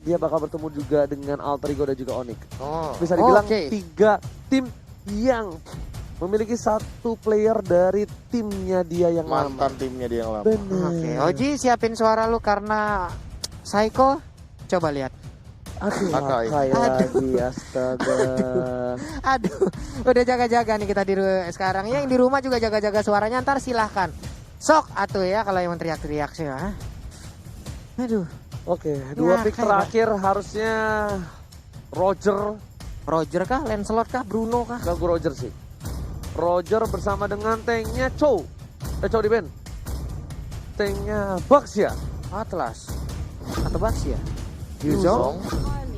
dia bakal bertemu juga dengan Alter Ego dan juga Onyx. Bisa Oh, dibilang oke. 3 tim yang memiliki 1 player dari timnya dia yang Mantan lama. timnya dia yang lama. Bener. Oke, Oji siapin suara lu karena Psycho. Coba lihat. Aduh, Akai. Akai lagi, astaga. Aduh, udah jaga-jaga nih kita sekarang. Yang di rumah juga jaga-jaga suaranya, ntar silahkan. Sok atuh ya kalau yang teriak-teriak sih. Ah. Aduh, Oke, 2 pick kayak terakhir harusnya Roger. Roger kah, Lancelot kah, Bruno kah? Ganggu Roger sih. Roger bersama dengan tanknya Chow. Chow di band. Tanknya Bucks ya. Atlas atau Baxi ya? Yuzong.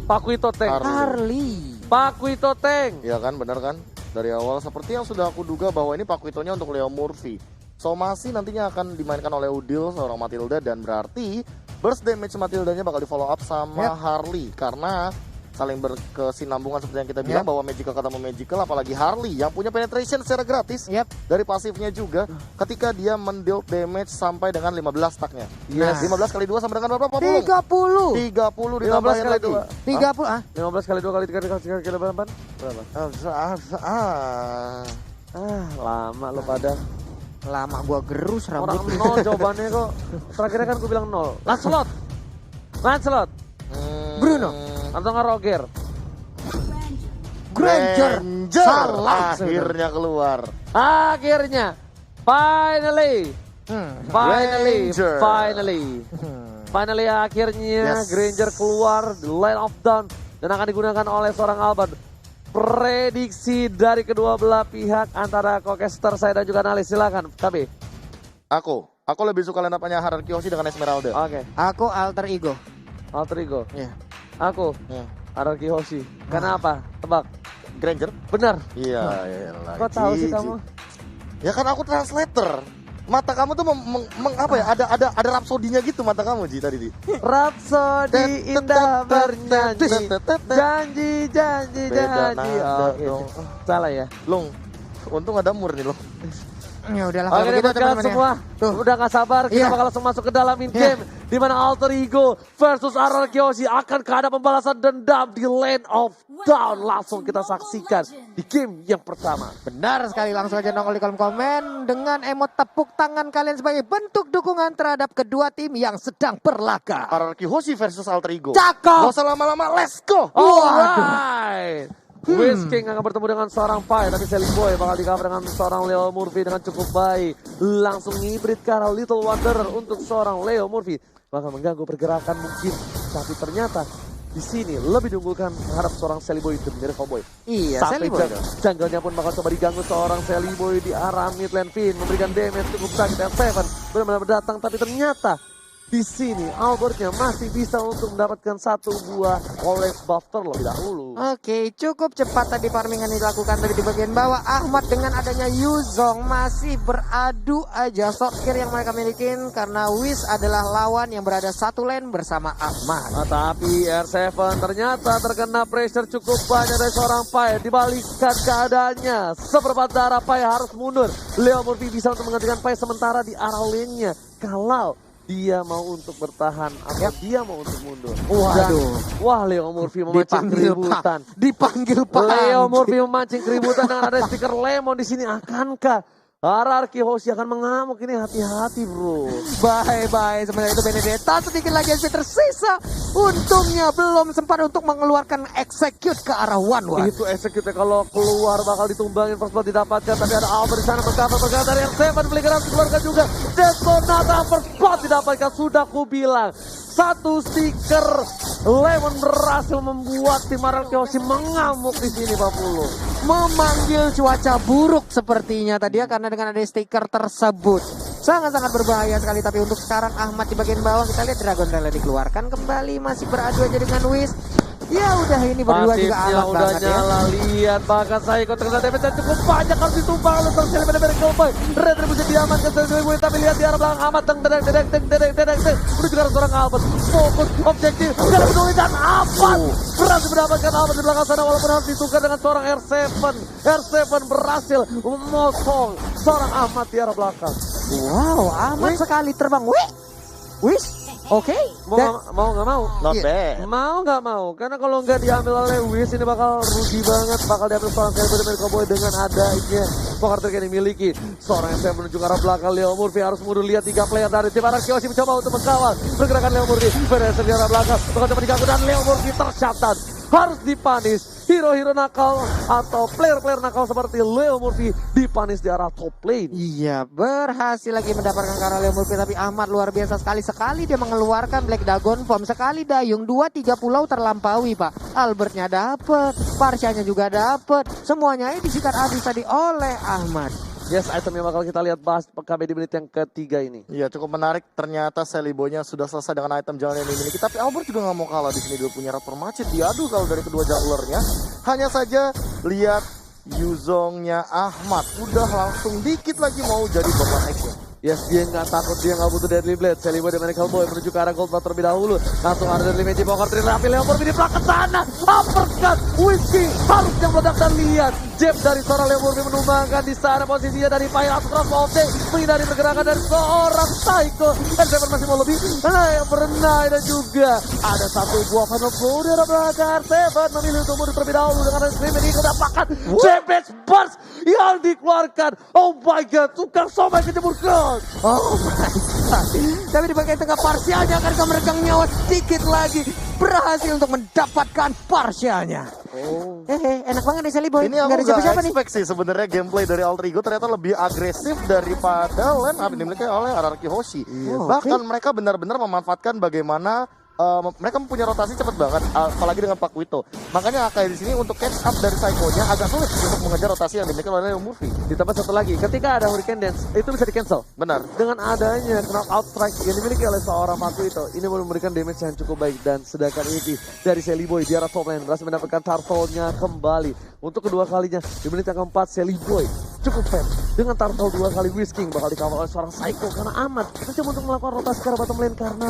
Pakuito tank. Harley. Pakuito tank. Ya kan, benar kan? Dari awal seperti yang sudah aku duga bahwa ini Pakuitonya untuk Leo Murphy. Somasi nantinya akan dimainkan oleh Udil seorang Matilda dan berarti burst damage Matildanya bakal di follow up sama Harley karena saling berkesinambungan seperti yang kita bilang bahwa Magical ketemu Magical, apalagi Harley yang punya penetration secara gratis dari pasifnya juga ketika dia mendeal damage sampai dengan 15 stacknya. Yes. 15 kali 2 sama dengan berapa? 30. 30 ditambahin kali lagi. 30 ah. 15 kali 2 kali 3 kali berapa? Berapa? Lama lo pada. Lama gua gerus Orang rambut. 0 jawabannya kok. Terakhirnya kan gue bilang 0. Lancelot. Bruno. Atau nggak Roger? Granger. Salah. Akhirnya keluar. Akhirnya. Finally. Granger. Finally akhirnya Yes. Granger keluar the line of down dan akan digunakan oleh seorang Alban. Prediksi dari kedua belah pihak antara Kokester saya dan juga analis, silakan KB. Aku lebih suka line up-nya Hierarchy Hoshi dengan Esmeralda. Oke, Aku alter ego. Alter Ego. Ya. Aku Ya. Hierarchy Hoshi. Kenapa? Tebak. Granger? Benar. Iya, Kok tahu sih kamu? Ya kan aku translator. Mata kamu tuh apa ya? Ada rapsodinya gitu mata kamu Ji tadi Di. Rhapsody indah bernyanyi. Janji. Beda nada Oke. dong. Salah ya. Long, untung ada mur nih lo. Ya udahlah Oke kalau deh begitu buat kalian teman-teman ya. semua, udah gak sabar kita Iya. bakal langsung masuk ke dalam in game di mana Alter Ego versus Hierarchy Hoshi akan ada pembalasan dendam di Land of Down. Langsung kita saksikan di game yang pertama. Benar sekali, langsung aja nongol di kolom komen dengan emot tepuk tangan kalian sebagai bentuk dukungan terhadap kedua tim yang sedang berlaga. Hierarchy Hoshi versus Alter Ego. Cakep. Gak usah lama-lama, let's go. Alright. Wiz King akan bertemu dengan seorang Pai, tapi Selling Boy bakal di-cover dengan seorang Leo Murphy dengan cukup baik. Langsung hybrid ke arah Little Wanderer untuk seorang Leo Murphy. Bakal mengganggu pergerakan mungkin, tapi ternyata di sini lebih diunggulkan terhadap seorang Selling Boy demi Miracle Boy. Iya, Sampai Selling Boy. jungle-nya pun bakal coba diganggu seorang Selling Boy di arah mid lane Finn, memberikan damage cukup sakit. R7 benar-benar datang, tapi ternyata di sini Albertnya masih bisa untuk mendapatkan 1 buah orange buff terlebih dahulu. Oke, cukup cepat tadi farmingan dilakukan tadi di bagian bawah. Ahmad dengan adanya Yuzong masih beradu aja short kill yang mereka miliki karena Wiz adalah lawan yang berada satu lane bersama Ahmad. Tapi R7 ternyata terkena pressure cukup banyak dari seorang Pai. Dibalikkan keadaannya. Seperempat darah Pai harus mundur. Leo Murphy bisa untuk menggantikan Pai sementara di arah lane-nya. Kalau dia mau untuk bertahan atau dia mau untuk mundur. Waduh. Wah, Leo Murphy memancing keributan. Dipanggil Pak. Leo Murphy memancing keributan dengan ada stiker lemon di sini. Akankah Hierarchy Hoshi akan mengamuk ini? Hati-hati bro. Bye. Sebenarnya itu Benedetta sedikit lagi SP tersisa. Untungnya belum sempat untuk mengeluarkan execute ke arah one. Itu execute kalau keluar bakal ditumbangin, first blood didapatkan, tapi ada Albert di sana berkata dari yang 7 Flickering dikeluarkan juga. Detonata first blood didapatkan, sudah ku bilang. 1 stiker lemon berhasil membuat tim Hierarchy Hoshi mengamuk di sini Pak Pulu. Memanggil cuaca buruk sepertinya tadi ya, karena dengan ada stiker tersebut sangat-sangat berbahaya sekali. Tapi untuk sekarang Ahmad di bagian bawah, kita lihat Dragon Rally dikeluarkan kembali, masih beradu aja dengan Wiz. Ya udah, ini berdua juga Pasifnya alat udah banget ya. nyala, lihat bahkan saya ikut terkena damage yang cukup banyak harus ditumbang oleh seorang Selly Miracle Boy. Red bisa diamankan Selly Boy, tapi lihat di arah belakang Ahmad dedek udah juga ada seorang Albert fokus objektif gak peduli dan Ahmad berhasil mendapatkan Albert di belakang sana walaupun harus ditukar dengan seorang R7 berhasil memotong seorang Ahmad di arah belakang. Wow, Ahmad sekali terbang. Wiz Oke. Mau Dan nggak mau? Not Iya. bad. Mau nggak mau, karena kalau nggak diambil oleh Wiz ini bakal rugi banget, bakal diambil seorang Celebi dari Cowboy dengan adanya poker trick yang dimiliki. Seorang SM menuju ke arah belakang, Leo Murphy harus mundur, lihat 3 player dari tim arah Kiyoshi mencoba untuk mengkawal pergerakan Leo Murphy. Berhasil di arah belakang, bakal coba diganggu dan Leo Murphy tercatat harus dipanis. Hero-hero nakal atau player-player nakal seperti Leo Murphy dipanis di arah top lane. iya, berhasil lagi mendapatkan karena Leo Murphy, tapi Ahmad luar biasa sekali dia mengeluarkan Black Dragon Form, sekali dayung 2-3 pulau terlampaui Pak. Albertnya dapet, Parsianya juga dapet, semuanya ini disikat habis tadi oleh Ahmad. Yes, item yang bakal kita lihat bahas KB di menit yang ketiga ini. Iya, cukup menarik. Ternyata Celebi-nya sudah selesai dengan item jalan yang dimiliki. Tapi Albert juga nggak mau kalah di sini. Dia punya Raptor Macet. Diadu kalau dari kedua junglernya. Hanya saja lihat Yuzongnya Ahmad. Udah langsung dikit lagi mau jadi bomber action. Yes, dia nggak takut, dia nggak butuh Deadly Blade. Celebi dan Medical Boy menuju ke arah Gold Bar terlebih dahulu. Langsung ada Deadly Magic Poker Tree, rapi Leo Murphy di belakang sana. Uppercut, Whiskey harus yang meledak dan lihat. Jab dari seorang Leo Murphy menumbangkan di sana posisinya dari Fire Out Cross Day. Menghindari pergerakan dari seorang Psycho. Dan Seven masih mau lebih. Yang berenai dan juga ada satu buah Final Blow di arah belakang. Seven memilih untuk mundur terlebih dahulu dengan Scream ini kedapatkan. Savage Burst yang dikeluarkan. Oh my god, tukang somai kejemur cross. Oh my god. Tapi di bagian tengah Parsianya akan meregang nyawa sedikit lagi. Berhasil untuk mendapatkan Parsianya. Oh. Enak banget nih Celebi. Ini aku Nggak ada siapa-siapa gak nih. expect sih sebenarnya gameplay dari Alter Ego ternyata lebih agresif daripada lane up dimiliki oleh Araraki Hoshi. Oh, Bahkan mereka benar-benar memanfaatkan bagaimana mereka mempunyai rotasi cepat banget, apalagi dengan Pakuito. Makanya kayak di sini untuk catch up dari Psycho-nya agak sulit untuk mengejar rotasi yang dimiliki oleh Leo Murphy. Ditambah satu lagi, ketika ada Hurricane Dance, itu bisa di cancel. Benar. Dengan adanya knockout strike yang dimiliki oleh seorang Pakuito, ini memberikan damage yang cukup baik. Dan sedangkan ini dari Celebi di arah top lane berhasil mendapatkan turtle-nya kembali. Untuk kedua kalinya di menit yang keempat, Celebi cukup fair. Dengan turtle 2 kali whisking bakal dikawal oleh seorang Psycho karena amat mencoba untuk melakukan rotasi ke arah bottom lane karena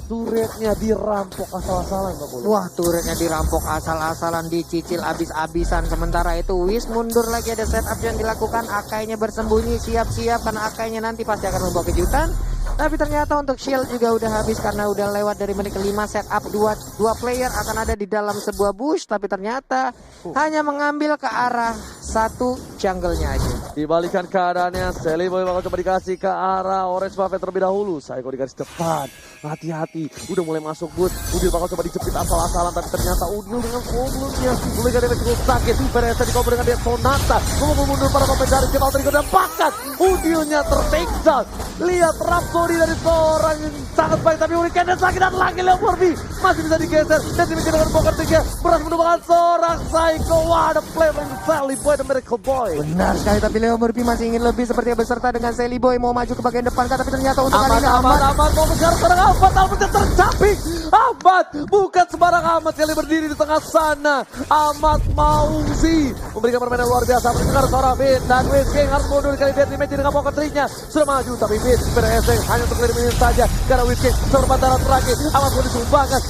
turretnya dirampok asal-asalan Pak Polo. Wah, turretnya dirampok asal-asalan, dicicil abis-abisan. Sementara itu Wiz mundur lagi, ada setup yang dilakukan. Akainya bersembunyi, siap-siap karena Akainya nanti pasti akan membawa kejutan. Tapi ternyata untuk shield juga udah habis karena udah lewat dari menit kelima. Setup dua player akan ada di dalam sebuah bush, tapi ternyata hanya mengambil ke arah satu jungle-nya aja. Dibalikan keadaannya, Celebi bakal coba dikasih ke arah Orange Buffet terlebih dahulu. Psycho dikasih depan, hati-hati, udah mulai masuk good. Udil bakal coba dijepit asal-asalan, tapi ternyata Udil dengan problemnya mulai dari cukup sakit. Berasa di cover dengan dia Sonata, mau mundur para pemain dari tim Alter Ego dan bahkan Udilnya tersiksa. Lihat Rhapsody dari seorang yang sangat baik, tapi Hurricane dan sakit dan lagi Leo Murphy masih bisa digeser dan dimiliki dengan Poker 3 berhasil menumbangkan seorang Psycho. Wah, ada play from Celebi dan Miracle Boy. Benar sekali, tapi Leo Murphy masih ingin lebih seperti beserta dengan Celebi mau maju ke bagian depan, tapi ternyata untuk kali ini Amat mau mengejar seorang Ahmad, Ahmadnya tercapik. Ahmad bukan sembarang Ahmad kali berdiri di tengah sana. Ahmad Mauzi memberikan permainan luar biasa, mendengar seorang Fit dan Whisking harus mundur kali dia dimage dengan Poker 3-nya sudah maju, tapi Fit bereseng hanya untuk 5 menit saja karena Whisking serbataran terakhir. Ahmad pun disumbangkan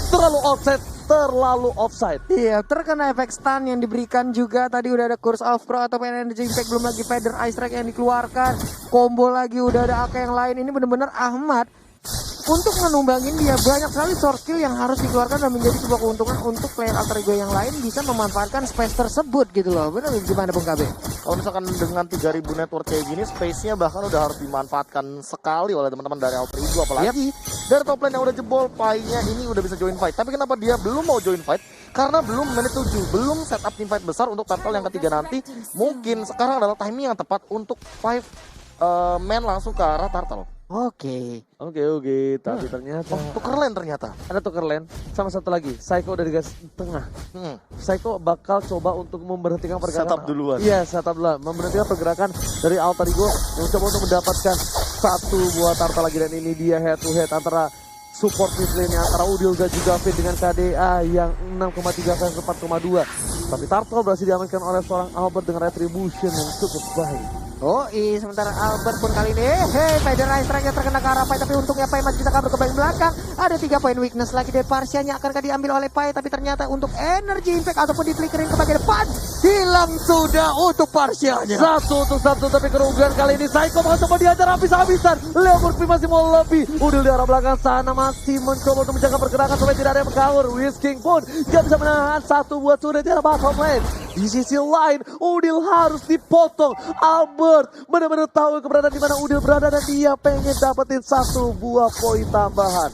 terlalu offside. Iya, terkena efek stun yang diberikan juga. Tadi udah ada Curse of Crow atau Energy Impact, belum lagi Feather Ice Strike yang dikeluarkan. Combo lagi udah ada AK yang lain. Ini benar-benar Ahmad untuk menumbangin dia banyak sekali source skill yang harus dikeluarkan dan menjadi sebuah keuntungan untuk player Alter Ego yang lain bisa memanfaatkan space tersebut gitu loh. Benar gimana Bung KB? Kalau misalkan dengan 3000 network kayak gini, space-nya bahkan udah harus dimanfaatkan sekali oleh teman-teman dari Alter Ego. Apalagi dari top lane yang udah jebol, Pai-nya ini udah bisa join fight. Tapi kenapa dia belum mau join fight? Karena belum menit 7, belum setup team fight besar untuk turtle yang ketiga nanti. Mungkin sekarang adalah timing yang tepat untuk 5 man langsung ke arah turtle. Oke. Tapi ternyata Tuker lane ternyata. ada tuker lane sama satu lagi Psycho dari gas tengah. Psycho bakal coba untuk memberhentikan pergerakan. Setup duluan. Iya, setup duluan. Memberhentikan pergerakan dari Alter Ego yang coba untuk mendapatkan satu buah turtle lagi, dan ini dia head to head antara support mid lane antara Udil dan juga Fit dengan KDA yang 6,3 versus 4,2. Tapi turtle berhasil diamankan oleh seorang Albert dengan retribution yang cukup baik. Sementara Albert pun kali ini Federal Strike terkena ke arah Pai, tapi untungnya Pai masih bisa kabur ke bagian belakang. Ada 3 poin weakness lagi dari Parsianya, akankah diambil oleh Pai, tapi ternyata untuk energy impact ataupun di flickering ke bagian depan hilang sudah untuk Parsianya. 1-1 tapi kerugian kali ini Psycho mencoba diajar habis-habisan. Leo Murphy masih mau lebih. Udil di arah belakang sana masih mencoba untuk menjaga pergerakan supaya tidak ada yang mengawur. Whisking pun gak bisa menahan satu buat sudah di arah bottom lane. Di sisi lain Udil harus dipotong. Albert benar-benar tahu keberadaan di mana Udil berada dan dia pengen dapetin satu buah poin tambahan.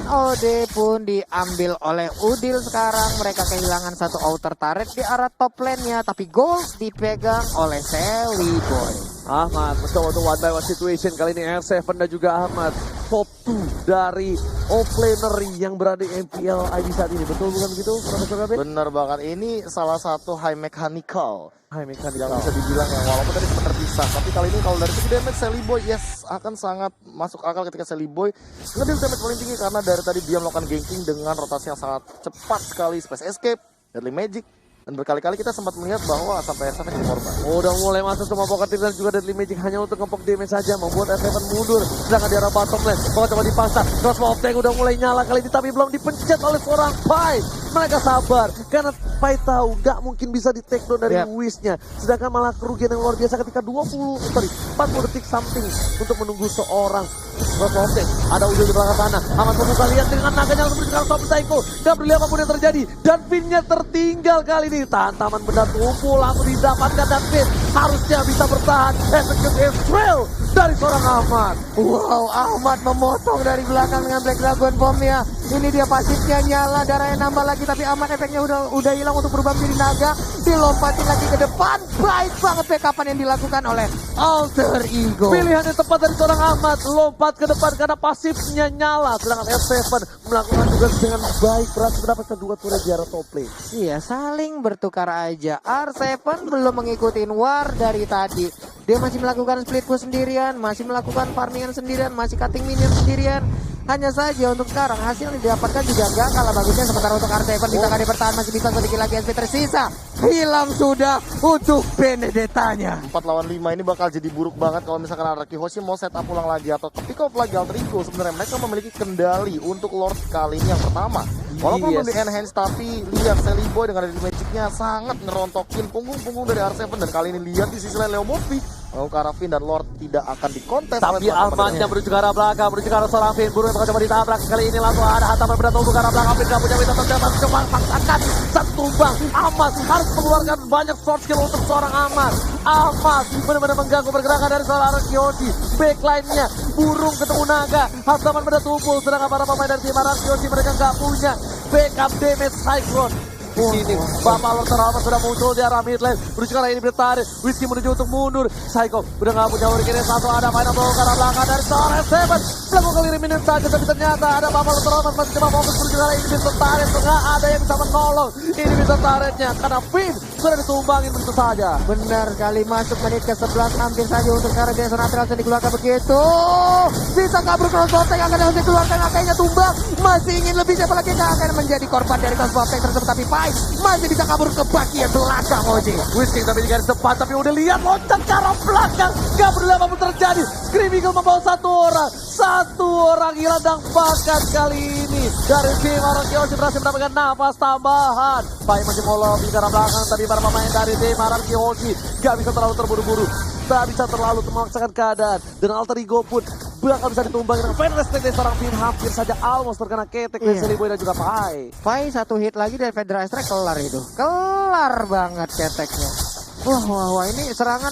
NOD pun diambil oleh Udil sekarang. Mereka kehilangan satu outer turret di arah top lane-nya, tapi gold dipegang oleh Sally Boy. Ahmad mencoba untuk one by one situation kali ini. R7 dan juga Ahmad top 2 dari offlaner yang berada di MPL ID saat ini. Betul bukan begitu Profesor Gabe? Bener banget, ini salah satu high mechanical Hai Mekan yang bisa dibilang ya, walaupun tadi sempat terpisah, tapi kali ini kalau dari segi damage Sally Boy akan sangat masuk akal ketika Sally Boy ngedeal damage paling tinggi karena dari tadi dia melakukan ganking dengan rotasi yang sangat cepat sekali, space escape, deadly magic, dan berkali-kali kita sempat melihat bahwa sampai R7 jadi korban. Udah mulai masuk semua pocket dan juga deadly magic hanya untuk ngepok damage saja, membuat R7 mundur. Sedangkan di arah bottom lane coba dipaksa, crossbow tank udah mulai nyala kali ini tapi belum dipencet oleh seorang Pai. Mereka sabar karena Pai tahu gak mungkin bisa di take down dari Wish-nya. Sedangkan malah kerugian yang luar biasa ketika 40 detik something untuk menunggu seorang crossbow tank. Ada Udil di belakang sana. Ahmad membuka, lihat dengan naganya langsung sekarang Top Psycho. Gak peduli apapun yang terjadi dan pinnya tertinggal kali ini. Tantaman benda tumpul langsung didapatkan dan Pin harusnya bisa bertahan. Executive Trail dari seorang Ahmad. Wow, Ahmad memotong dari belakang dengan Black Dragon Bomb-nya. Ini dia pasifnya nyala, darahnya nambah lagi, tapi Ahmad efeknya udah hilang untuk berubah menjadi naga. Dilompatin lagi ke depan. Baik banget backupan yang dilakukan oleh Alter Ego. Pilihan yang tepat dari seorang Ahmad, lompat ke depan karena pasifnya nyala. Sedangkan R7 melakukan tugas dengan baik, berhasil mendapatkan 2 turret di arah top lane. Iya, saling bertukar aja. R7 belum mengikuti war dari tadi. Dia masih melakukan split push sendirian, masih melakukan farmingan sendirian, masih cutting minion sendirian. Hanya saja untuk sekarang hasil yang didapatkan juga gak kalah bagusnya. Sementara untuk R7 bisa kali bertahan, masih bisa sedikit lagi SP tersisa. Hilang sudah untuk Benedettanya. 4 lawan 5 ini bakal jadi buruk banget kalau misalkan Araki Hoshi mau setup ulang lagi atau pick off lagi Alter Ego. Sebenarnya mereka memiliki kendali untuk Lord kali ini yang pertama. Walaupun belum di enhance, tapi lihat Sally Boy dengan dari magicnya sangat ngerontokin punggung-punggung dari R7. Dan kali ini lihat di sisi lain Leo Murphy, Karafin dan Lord tidak akan dikontes. Tapi Ahmad yang menuju ke arah belakang, menuju ke arah seorang Finn. Buru yang coba ditabrak. Kali ini langsung ada hantaman berat untuk ke arah belakang. Finn gak punya minta terdapat, coba paksakan satu tumbang. Ahmad harus mengeluarkan banyak short skill untuk seorang Ahmad. Ahmad benar-benar mengganggu pergerakan dari seorang Araki. Backline-nya burung ketemu naga. Hantaman berat tumpul. Sedangkan para pemain dari tim Araki mereka gak punya backup damage Cyclone. Di sini Bapak Lord Ahmad sudah muncul di arah mid lane. Menuju ke arah ini bertarik. Whiskey menuju untuk mundur. Psycho udah gak punya hurricane. Satu ada final blow ke arah belakang dari seorang R7. Melakukan eliminate saja, tapi ternyata ada Bapak Lord Ahmad masih coba fokus menuju ke arah ini. Bisa tarik, nggak ada yang bisa menolong. Ini bisa tareknya karena Finn sudah ditumbangin begitu saja. Benar kali, masuk menit ke 11 hampir saja untuk sekarang Jason Atrals yang dikeluarkan begitu. Bisa kabur crossbow tank, akan langsung dikeluarkan, akhirnya tumbang. Masih ingin lebih, siapa lagi yang akan menjadi korban dari crossbow tank tersebut, tapi Pai masih bisa kabur ke bagian belakang Oji. Whisking tapi di garis depan, tapi udah lihat loncat ke arah belakang. Gak peduli apapun terjadi. Scream Eagle membawa satu orang hilang dan bakat kali ini dari tim Araki Hoshi berhasil mendapatkan nafas tambahan. Pai masih mau lobby ke arah belakang, tapi para pemain dari tim Araki Hoshi gak bisa terlalu terburu-buru, gak bisa terlalu memaksakan keadaan, dan Alter Ego pun bakal bisa ditumbangin dengan Federal Strike dari seorang Finn. Hampir saja almost terkena ketek dari Sally Boy dan juga Pai. Pai satu hit lagi dari Federal Strike, kelar itu. Kelar banget keteknya. Wah, ini serangan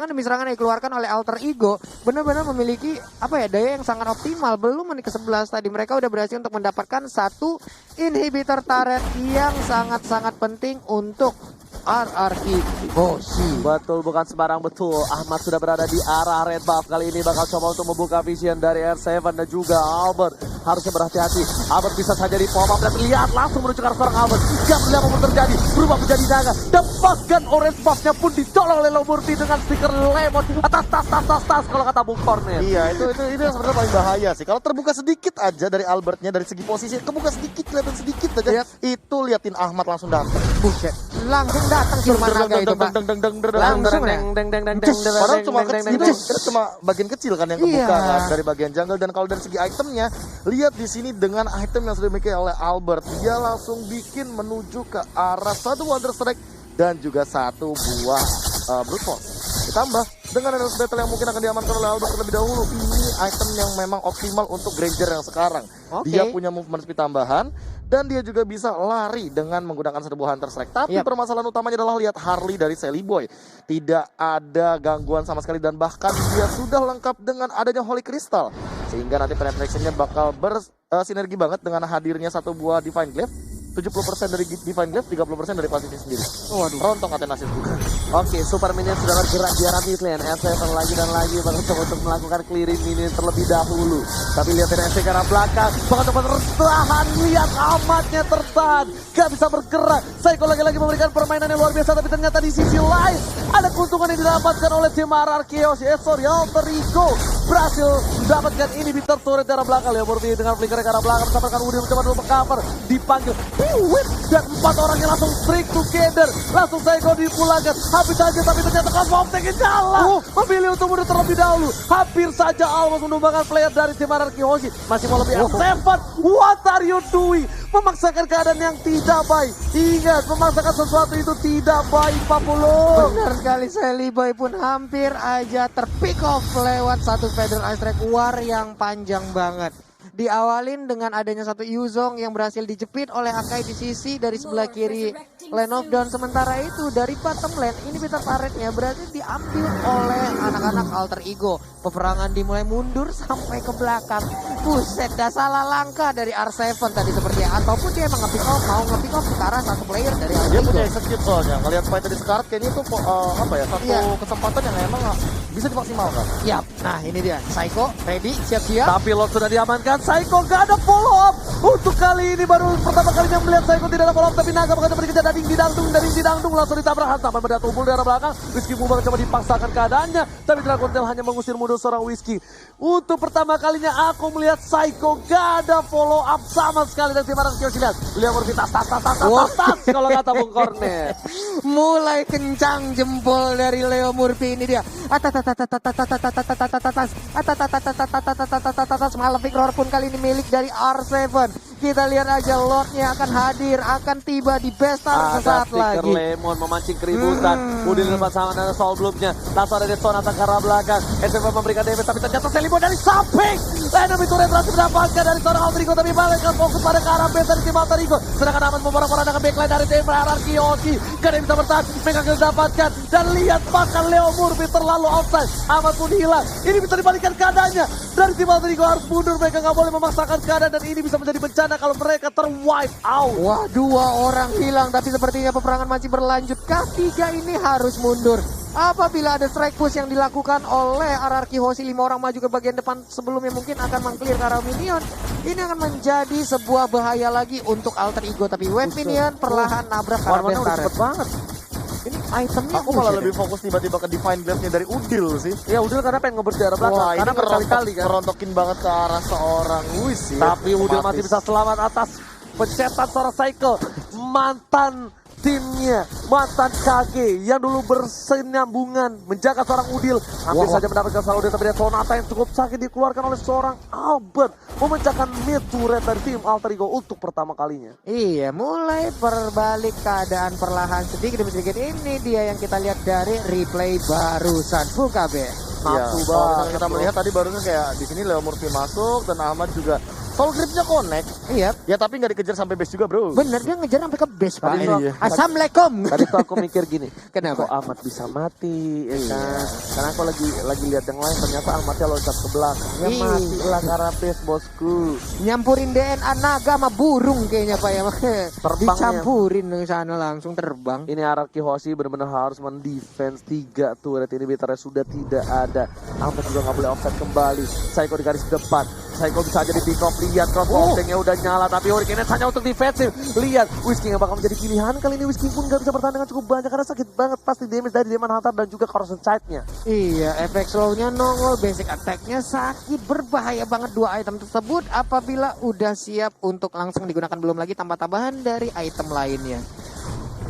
demi serangan yang dikeluarkan oleh Alter Ego benar-benar memiliki daya yang sangat optimal. Belum menit ke-11 tadi mereka udah berhasil untuk mendapatkan satu inhibitor turret yang sangat-sangat penting untuk Araki Hoshi. Betul, bukan sembarang betul. Ahmad sudah berada di arah red buff. Kali ini bakal coba untuk membuka vision dari R7 dan juga Albert. harusnya berhati-hati. Albert bisa saja di pop up dan lihat langsung menuju ke arah seorang Albert. Gak melihat apa yang terjadi, berubah menjadi naga. Dan bahkan orange buff-nya pun ditolong oleh Leo Murphy dengan stiker lemon atas tas kalau kata Bung Cornet. Iya, itu yang sebenarnya paling bahaya sih. Kalau terbuka sedikit aja dari Albertnya, dari segi posisi, kebuka sedikit, kelihatan sedikit aja. Itu liatin Ahmad langsung datang. Buset, langsung datang siluman naga itu, Pak. Langsung ya. Padahal cuma bagian kecil kan yang kebuka kan, dari bagian jungle. Dan kalau dari segi itemnya, lihat di sini dengan item yang sudah dimiliki oleh Albert, dia langsung bikin menuju ke arah satu Wonder Strike dan juga satu buah Brute Force. Ditambah dengan Endless Battle yang mungkin akan diamankan oleh Albert terlebih dahulu. Ini item yang memang optimal untuk Granger yang sekarang. Dia punya movement speed tambahan dan dia juga bisa lari dengan menggunakan satu buah Hunter Strike. Tapi permasalahan utamanya adalah lihat Harley dari Sally Boy. Tidak ada gangguan sama sekali dan bahkan dia sudah lengkap dengan adanya Holy Crystal. Sehingga nanti penetration-nya bakal bersinergi banget dengan hadirnya satu buah Divine Glaive. 70% dari Divine Glaive, 30% dari pasifnya sendiri. Waduh. Rontok kata nasib juga. Oke, Super Minion sudah bergerak di arah mid lane. S7 lagi dan lagi berusaha untuk melakukan clearing minion terlebih dahulu. Tapi lihat NSC ke arah belakang. Bahkan tempat tertahan. Lihat amatnya tertahan. Gak bisa bergerak. Psycho lagi-lagi memberikan permainan yang luar biasa. Tapi ternyata di sisi lain ada keuntungan yang didapatkan oleh tim RRQ. Alter Ego berhasil mendapatkan inhibitor turret dari arah belakang. Leo Murphy dengan flicker ke arah belakang. Bersamakan Udin mencoba dulu cover. Dipanggil. Dan 4 orangnya langsung strict together. Langsung Psycho dipulangkan. Habis saja tapi ternyata Cosmo Optic-nya jalan. Memilih untuk mundur terlebih dahulu. Hampir saja Almas menumbangkan player dari tim RRQ Hoshi. Masih mau lebih S7. What are you doing? Memaksakan keadaan yang tidak baik. Ingat, memaksakan sesuatu itu tidak baik, Pak Pulung. Benar sekali, Sally Boy pun hampir aja terpick off lewat satu Federal Ice Strike War yang panjang banget. Diawalin dengan adanya satu Yuzong yang berhasil dijepit oleh Akai di sisi dari sebelah kiri lane of down. Sementara itu dari bottom lane ini beta turretnya berhasil diambil oleh anak-anak Alter Ego. Peperangan dimulai mundur sampai ke belakang. Buset, dah salah langkah dari R7 tadi sepertinya. Ataupun dia emang nge-pick off, mau nge-pick off ke arah satu player dari Alter Dia Ego. punya execute soalnya. Ngelihat fight tadi sekarat kayaknya itu satu kesempatan yang emang bisa dimaksimalkan. Yap, nah ini dia. Psycho ready, siap-siap. Tapi Lord sudah diamankan. Psycho gak ada follow up. Untuk kali ini baru pertama kalinya melihat Psycho tidak ada follow up. Tapi Naga bakal dikejar dari didangdung. Langsung ditabrak hantaman benda tubuh dari arah belakang. Whiskey Mubang coba dipaksakan keadaannya. Tapi Dragon Tail hanya mengusir mundur seorang Whiskey. Untuk pertama kalinya aku melihat Psycho gak ada follow up sama sekali dari tim RRQ. Lihat Murphy tas. Kalau kata Bung Cornet. Mulai kencang jempol dari Leo Murphy ini dia. Malefic Roar pun kali ini milik dari R7. Kita lihat aja Lordnya akan hadir, akan tiba di Bestar sesaat lagi. Lemon memancing keributan. Udin lepas sama dengan soul bloomnya. Langsung ada Deadson atas ke arah belakang. SV memberikan damage tapi ternyata Selimo dari samping. Enemy turret berhasil mendapatkan dari seorang Alter Ego. Tapi balikkan fokus pada ke arah base dari tim Alter Ego. Sedangkan Ahmad memborong-borong dengan backline dari tim RRQ Hoshi. Gak ada yang bisa bertahan. Mega kill dapatkan. Dan lihat bahkan Leo Murphy terlalu outside. Ahmad pun hilang. Ini bisa dibalikan keadaannya. Dari tim Alter Ego harus mundur. Mereka gak boleh memaksakan keadaan. Dan ini bisa menjadi bencana kalau mereka terwipe out. Wah, 2 orang hilang tapi sepertinya peperangan masih berlanjut. K3 ini harus mundur. Apabila ada strike push yang dilakukan oleh RRQ Hoshi, 5 orang maju ke bagian depan sebelumnya mungkin akan meng-clear ke arah minion. Ini akan menjadi sebuah bahaya lagi untuk Alter Ego. Tapi wave minion perlahan nabrak ke arah Warna Bestar. cepet banget. Ini itemnya Aku malah lebih fokus tiba-tiba ke Divine Glaive-nya dari Udil sih. Ya Udil karena pengen ngebers di arah belakang. Wah, Karena ini berkali-kali kan. merontokin banget ke arah seorang Luis sih. Tapi Udil masih bisa selamat atas pencetan seorang Cycle. Mantan timnya, mantan KG yang dulu bersenambungan menjaga seorang Udil. Hampir saja mendapatkan seorang Udil, tapi dia Sonata yang cukup sakit dikeluarkan oleh seorang Albert. Memecahkan mid turret dari tim Alter Ego untuk pertama kalinya. Iya, mulai berbalik keadaan perlahan sedikit demi sedikit. Ini dia yang kita lihat dari replay barusan. Fukabe. Iya, Nafsu kalau banget. kita melihat tadi barusan kayak di sini Leo Murphy masuk dan Ahmad juga soul grip-nya connect. Iya. Ya tapi nggak dikejar sampai base juga, bro. Bener, dia ngejar sampai ke base, Pak. Iya. Assalamualaikum. Tadi tuh aku mikir gini, Kenapa? kok Ahmad bisa mati, ya kan? Karena aku lagi lihat yang lain, ternyata Ahmadnya loncat ke belakang. Ya Ih. mati lah karena base, bosku. Nyampurin DNA naga sama burung kayaknya, Pak ya. Terbang Dicampurin ke sana langsung terbang. Ini RRQ Hoshi benar-benar harus mendefense 3 turret ini, inhibitornya sudah tidak ada. Ahmad juga nggak boleh offset kembali. Psycho di garis depan. Psycho bisa jadi pick off. Lihat crossbow-nya udah nyala, tapi Hurricane hanya untuk defensif. Lihat Whisking yang bakal menjadi pilihan kali ini. Whisking pun gak bisa bertahan dengan cukup banyak karena sakit banget pasti damage dari Demon Hunter dan juga Corrosion Sight-nya. Iya, efek slow-nya nongol, basic attack-nya sakit, berbahaya banget dua item tersebut apabila udah siap untuk langsung digunakan, belum lagi tambah-tambahan dari item lainnya.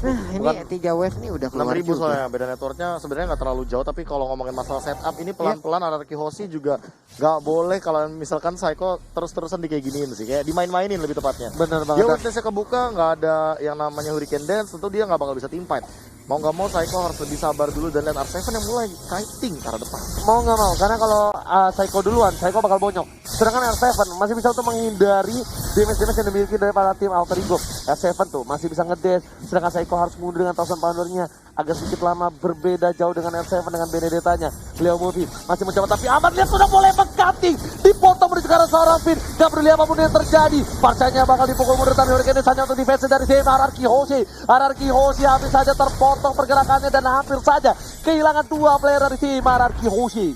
Nah, ini 3 wave nih udah keluar 6.000 juga. soalnya, beda networknya sebenarnya nggak terlalu jauh, tapi kalau ngomongin masalah setup ini pelan-pelan Anarchy Hoshi juga nggak boleh kalau misalkan Psycho terus-terusan di kayak giniin sih, kayak dimain-mainin lebih tepatnya. Bener Dia banget. witness-nya kebuka, nggak ada yang namanya Hurricane Dance, tentu dia nggak bakal bisa team fight. Mau nggak mau Psycho harus lebih sabar dulu dan lihat R7 yang mulai kiting ke arah depan. Mau nggak mau, karena kalau Psycho duluan, Psycho bakal bonyok. Sedangkan R7 masih bisa untuk menghindari damage-damage yang dimiliki daripada tim Alter Ego. R7 tuh masih bisa ngedash, sedangkan Psycho harus mundur dengan Thousand Poundernya. Agak sedikit lama, berbeda jauh dengan R7 dengan Benedettanya. Leo Murphy masih mencoba, tapi Ahmad lihat sudah mulai mengcutting. Dipotong menuju ke arah seorang Finn. Gak peduli apapun yang terjadi. Parcanya bakal dipukul mundur, tapi Hurricane hanya untuk defense dari tim Anarchy Hoshi. Anarchy Hoshi hampir saja terpotong pergerakannya dan hampir saja kehilangan 2 player dari tim Anarchy Hoshi.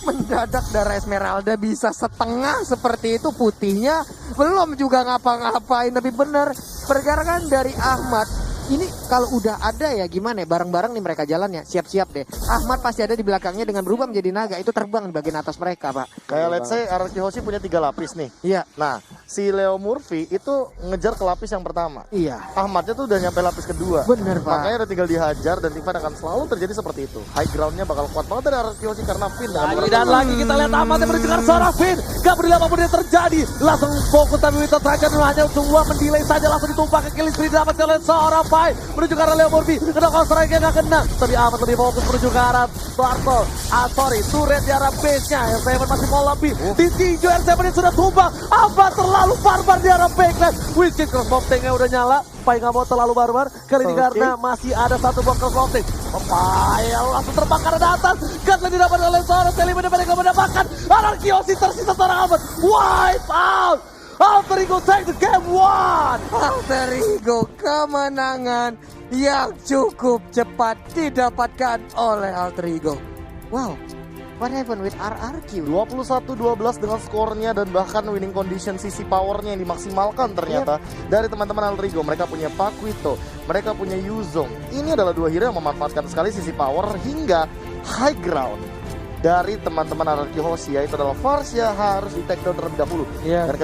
Mendadak darah Esmeralda bisa setengah seperti itu, putihnya belum juga ngapa-ngapain, tapi bener pergerakan dari Ahmad. Ini kalau udah ada ya gimana ya, bareng-bareng nih mereka jalan ya, siap-siap deh. Ahmad pasti ada di belakangnya dengan berubah menjadi naga, itu terbang di bagian atas mereka, Pak. Kayak let's say Anarchy Hoshi punya 3 lapis nih. Iya. Nah, si Leo Murphy itu ngejar ke lapis yang pertama. Iya. Ahmadnya tuh udah nyampe lapis kedua. Bener, Pak. Makanya udah tinggal dihajar dan tim fight akan selalu terjadi seperti itu. High groundnya bakal kuat banget dari Anarchy Hoshi karena Finn Lagi dan lagi kita lihat Ahmad yang menuju ke arah seorang Finn. Gak peduli apapun yang terjadi, langsung fokus tapi Winter Striker hanya semua mendelay saja, langsung ditumpah ke killing spree dapat oleh seorang Pai menuju ke arah Leo Murphy. Kena counter strike yang gak kena, tapi Ahmad lebih fokus menuju ke arah Bartol. Turret di arah base-nya. R7 masih mau lebih. Ditinju R7 yang sudah tumbang. Ahmad terlalu barbar di arah backline. Whisking crossbow tank-nya udah nyala. Pai gak mau terlalu barbar kali ini karena masih ada satu buah crossbow tank. Pai langsung terbakar di atas. Gatling didapat oleh seorang Sally, mereka mendapatkan Anarchy Hoshi, tersisa seorang Ahmad. Wipe out. Alter Ego take the game 1. Alter Ego kemenangan yang cukup cepat didapatkan oleh Alter Ego. Wow, what happened with RRQ? 21-12 dengan skornya dan bahkan winning condition sisi powernya yang dimaksimalkan ternyata dari teman-teman Alter Ego. Mereka punya Paquito, mereka punya Yuzong. Ini adalah 2 hero yang memanfaatkan sekali sisi power hingga high ground dari teman-teman Anarchy Hoshi, yaitu adalah Varsha harus di take down terlebih dahulu. Iya. Dan